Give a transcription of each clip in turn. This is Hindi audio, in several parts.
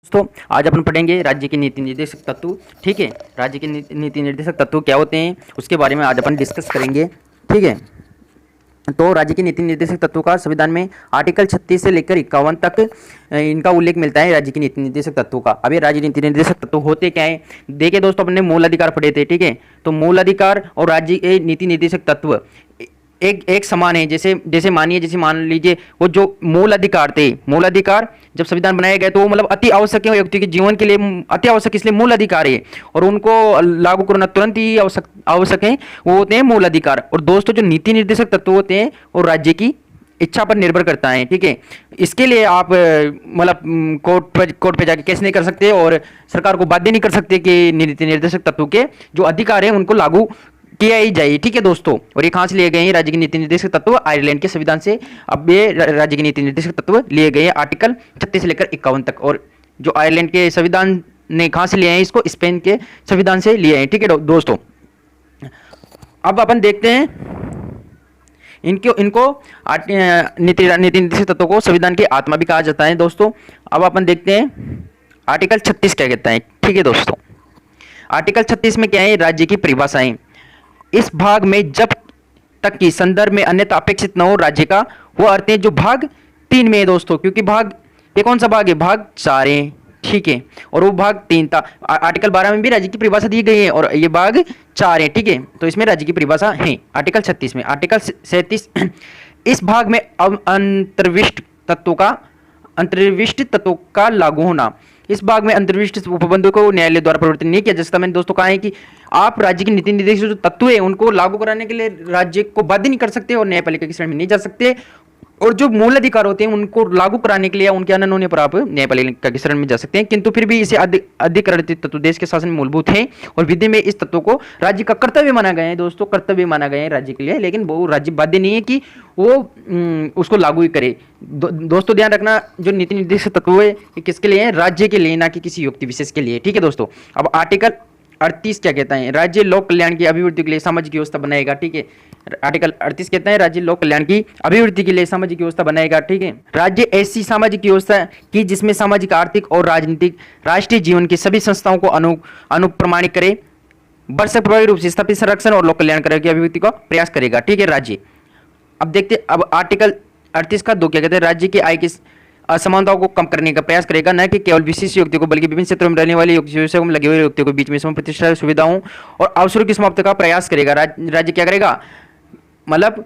दोस्तों आज अपन पढ़ेंगे राज्य के नीति निर्देशक तत्व। ठीक है, राज्य के नीति निर्देशक तत्व क्या होते हैं उसके बारे में आज अपन डिस्कस करेंगे। ठीक है, तो राज्य के नीति निर्देशक तत्व का संविधान में आर्टिकल 36 से लेकर 51 तक इनका उल्लेख मिलता है राज्य के नीति निर्देशक तत्वों का। अब ये राज्य नीति निर्देशक तत्व होते क्या है देखिए दोस्तों, अपने मूल अधिकार पढ़े थे। ठीक है, तो मूल अधिकार और राज्य के नीति निर्देशक तत्व एक समान है। जैसे मान लीजिए वो जो मूल अधिकार थे, मूल अधिकार जब संविधान बनाया गया तो वो मतलब अति आवश्यक है, व्यक्ति के जीवन के लिए अति आवश्यक, इसलिए मूल अधिकार है और उनको लागू करना तुरंत ही आवश्यक है, वो होते हैं मूल अधिकार। और दोस्तों जो नीति निर्देशक तत्व होते हैं वो राज्य की इच्छा पर निर्भर करता है। ठीक है, इसके लिए आप मतलब कोर्ट पे जाके केस नहीं कर सकते और सरकार को बाध्य नहीं कर सकते कि नीति निर्देशक तत्व के जो अधिकार है उनको लागू किया ही जाए। ठीक है दोस्तों, और ये कहां से लिए गए हैं राज्य के नीति निर्देशक तत्व? आयरलैंड के संविधान से। अब ये राज्य के नीति निर्देशक तत्व लिए गए हैं आर्टिकल 36 से लेकर 51 तक। और जो आयरलैंड के संविधान ने कहां से लिए हैं इसको? स्पेन के संविधान से लिए हैं। ठीक है दोस्तों, अब अपन देखते हैं इनको नीति निर्देशक तत्वों को संविधान की आत्मा भी कहा जाता है दोस्तों। अब अपन देखते हैं आर्टिकल 36 क्या कहता है। ठीक है दोस्तों, आर्टिकल 36 में क्या है? राज्य की परिभाषाएं। इस भाग में जब तक कि संदर्भ में अन्यथा अपेक्षित न हो राज्य का वो अर्थ है जो भाग 3 में है दोस्तों, क्योंकि भाग ये कौन सा भाग है? भाग 4 है। ठीक है, और वो भाग 3 था। आर्टिकल 12 में भी राज्य की परिभाषा दी गई है और ये भाग 4 है। ठीक है, तो इसमें राज्य की परिभाषा है आर्टिकल 36 में। आर्टिकल 37 इस भाग में अंतर्विष्ट तत्वों का लागू होना। इस भाग में अंतर्विष्ट उपबंधों को न्यायालय द्वारा परिवर्तन नहीं किया जा सकता। मैंने दोस्तों कहा है कि आप राज्य के नीति निर्देशक जो तत्व है उनको लागू कराने के लिए राज्य को बाध्य नहीं कर सकते और न्यायपालिका की शरण में नहीं जा सकते, और जो मूल अधिकार होते हैं उनको लागू कराने के लिए उनके अनन्य होने पर आप न्यायपालिका की शरण में जा सकते हैं। किंतु फिर भी इसे अधिकृत तत्व देश के शासन में मूलभूत है और विधि में इस तत्व को राज्य का कर्तव्य माना गया है दोस्तों, कर्तव्य माना गया है राज्य के लिए, लेकिन वो राज्य बाध्य नहीं है कि वो उसको लागू ही करे। दोस्तों ध्यान रखना, जो नीति निर्देशक तत्व है ये किसके लिए है? राज्य के लिए, ना कि किसी व्यक्ति विशेष के लिए। ठीक है दोस्तों, अब आर्टिकल 38 क्या कहता है? राज्य लोक कल्याण की अभिवृद्धि के लिए सामाजिक व्यवस्था बनाएगा। ठीक है, आर्टिकल 38 कहता है राज्य लोक कल्याण की अभिवृद्धि के लिए सामाजिक व्यवस्था बनाएगा। ठीक है, राज्य ऐसी सामाजिक व्यवस्था की जिसमें सामाजिक, आर्थिक और राजनीतिक राष्ट्रीय जीवन की सभी संस्थाओं को अनुप्रमाणित करे, वर्ष प्रभावी रूप से स्थापित, संरक्षण और लोक कल्याण की अभिवृद्धि का प्रयास करेगा। ठीक है राज्य। अब देखते अब आर्टिकल 38 का 2 क्या कहते हैं? राज्य की आय की असमानताओं को कम करने का प्रयास करेगा, न कि केवल विशिष्ट व्यक्तियों को बल्कि विभिन्न क्षेत्रों में रहने वाले व्यवसायों में लगे हुए व्यक्तियों के बीच में सम प्रतिष्ठा, सुविधाओं और अवसरों की समाप्ति का प्रयास करेगा। राज्य क्या करेगा? मतलब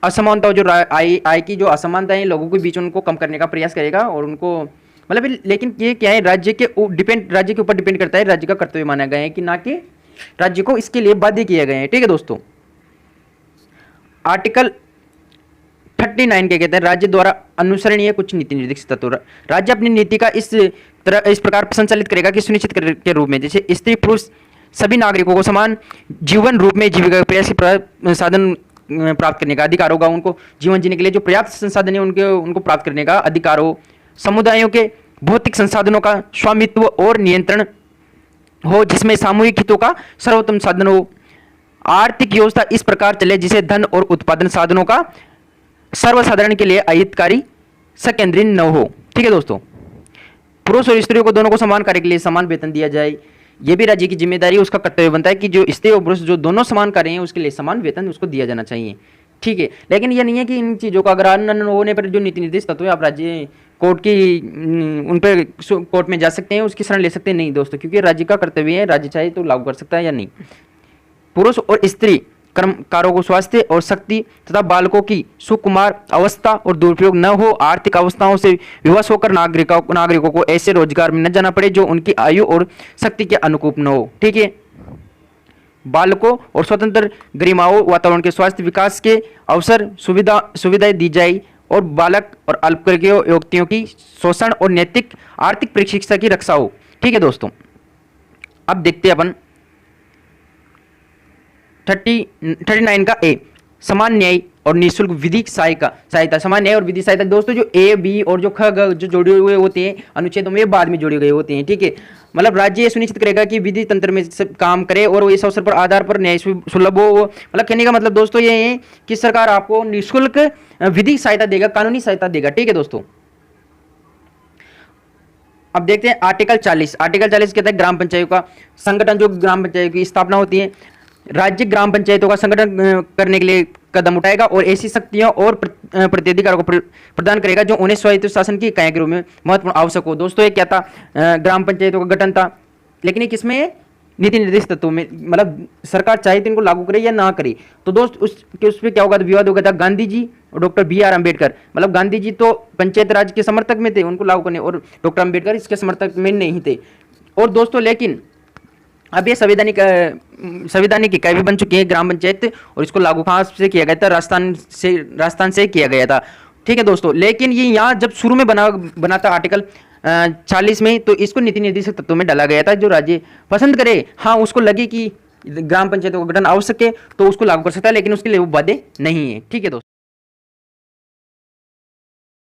असमानताओं, जो आय की जो असमानताएं हैं लोगों के बीच, उनको कम करने का प्रयास करेगा और उनको मतलब, लेकिन ये क्या है? राज्य के ऊपर डिपेंड करता है, राज्य का कर्तव्य माना गया है कि ना कि राज्य को इसके लिए बाध्य किया गया है। ठीक है दोस्तों, आर्टिकल 39 क्या कहते हैं? राज्य द्वारा अनुसरणीय कुछ नीति निर्देशक तत्व। राज्य अपनी नीति का इस प्रकार संचालित करेगा कि सुनिश्चित के रूप में जैसे स्त्री पुरुष सभी नागरिकों को समान जीवन रूप में जीविका के प्रयास साधन प्राप्त करने का अधिकार होगा। उनको जीवन जीने के लिए जो पर्याप्त संसाधन है उनको प्राप्त करने का अधिकार हो। समुदायों के भौतिक संसाधनों का स्वामित्व और नियंत्रण हो जिसमें सामूहिक हितों का सर्वोत्तम साधन हो। आर्थिक व्यवस्था इस प्रकार चले जिसे धन और उत्पादन साधनों का सर्वसाधारण के लिए अहितकारी संकेंद्रित न हो। ठीक है दोस्तों, पुरुष और स्त्रियों को दोनों को समान कार्य के लिए समान वेतन दिया जाए। यह भी राज्य की जिम्मेदारी, उसका कर्तव्य बनता है कि जो स्त्री और पुरुष जो दोनों समान कार्य हैं उसके लिए समान वेतन उसको दिया जाना चाहिए। ठीक है, लेकिन यह नहीं है कि इन चीज़ों का अगर अनन होने पर जो नीति निर्देश तत्व है आप राज्य उन पर कोर्ट में जा सकते हैं, उसकी शरण ले सकते हैं नहीं दोस्तों, क्योंकि राज्य का कर्तव्य है, राज्य चाहे तो लागू कर सकता है या नहीं। पुरुष और स्त्री कर्मकारों को स्वास्थ्य और शक्ति तथा बालकों की सुकुमार अवस्था और दुरुपयोग न हो। आर्थिक अवस्थाओं से विवश होकर नागरिकों को ऐसे रोजगार में न जाना पड़े जो उनकी आयु और शक्ति के अनुकूल न हो। ठीक है, बालकों और स्वतंत्र गरिमाओं वातावरण के स्वास्थ्य विकास के अवसर सुविधाएं दी जाए और बालक और अल्पसंख्यक व्यक्तियों की शोषण और नैतिक आर्थिक प्रशिक्षण की रक्षा हो। ठीक है दोस्तों, अब देखते हैं अपन 39 का ए, समान न्याय और निःशुल्क विधिक सहायता। समान न्याय और विधि सहायता दोस्तों, जो ए बी और जो ख ग जो जोड़े हुए होते हैं अनुच्छेदों में बाद में जोड़े गए होते हैं। ठीक है, मतलब राज्य ये सुनिश्चित करेगा कि विधि तंत्र में काम करे और इस अवसर पर आधार पर न्याय सुलभ हो। मतलब कहने का मतलब दोस्तों ये है कि सरकार आपको निःशुल्क विधिक सहायता देगा, कानूनी सहायता देगा। ठीक है दोस्तों, अब देखते हैं आर्टिकल 40। आर्टिकल 40 कहता है ग्राम पंचायत का संगठन, जो ग्राम पंचायत की स्थापना होती है, राज्य ग्राम पंचायतों का संगठन करने के लिए कदम उठाएगा और ऐसी शक्तियों और प्रत्यधिकारों को प्रदान करेगा जो उन्हें स्वायत्त शासन की इकाई के रूप में महत्वपूर्ण आवश्यक हो। दोस्तों ये क्या था, ग्राम पंचायतों का गठन था, लेकिन ये किसमें है, नीति निर्देश तत्वों में, मतलब सरकार चाहे तो इनको लागू करे या ना करे। तो दोस्त उस पर क्या होगा, तो विवाद हो गया था गांधी जी और डॉक्टर बी आर अम्बेडकर। मतलब गांधी जी तो पंचायत राज के समर्थक में थे, उनको लागू करने, और डॉक्टर अम्बेडकर इसके समर्थक में नहीं थे। और दोस्तों लेकिन अब ये संवैधानिक इकाई भी बन चुकी है ग्राम पंचायत, और इसको लागू कहाँ से किया गया था, राजस्थान से किया गया था। ठीक है दोस्तों, लेकिन ये यहाँ जब शुरू में बना था आर्टिकल 40 में, तो इसको नीति निर्देशक तत्वों में डाला गया था। जो राज्य पसंद करे, हाँ उसको लगे कि ग्राम पंचायतों का गठन आवश्यक है, तो उसको लागू कर सकता है, लेकिन उसके लिए वो बाध्य नहीं है। ठीक है दोस्तों।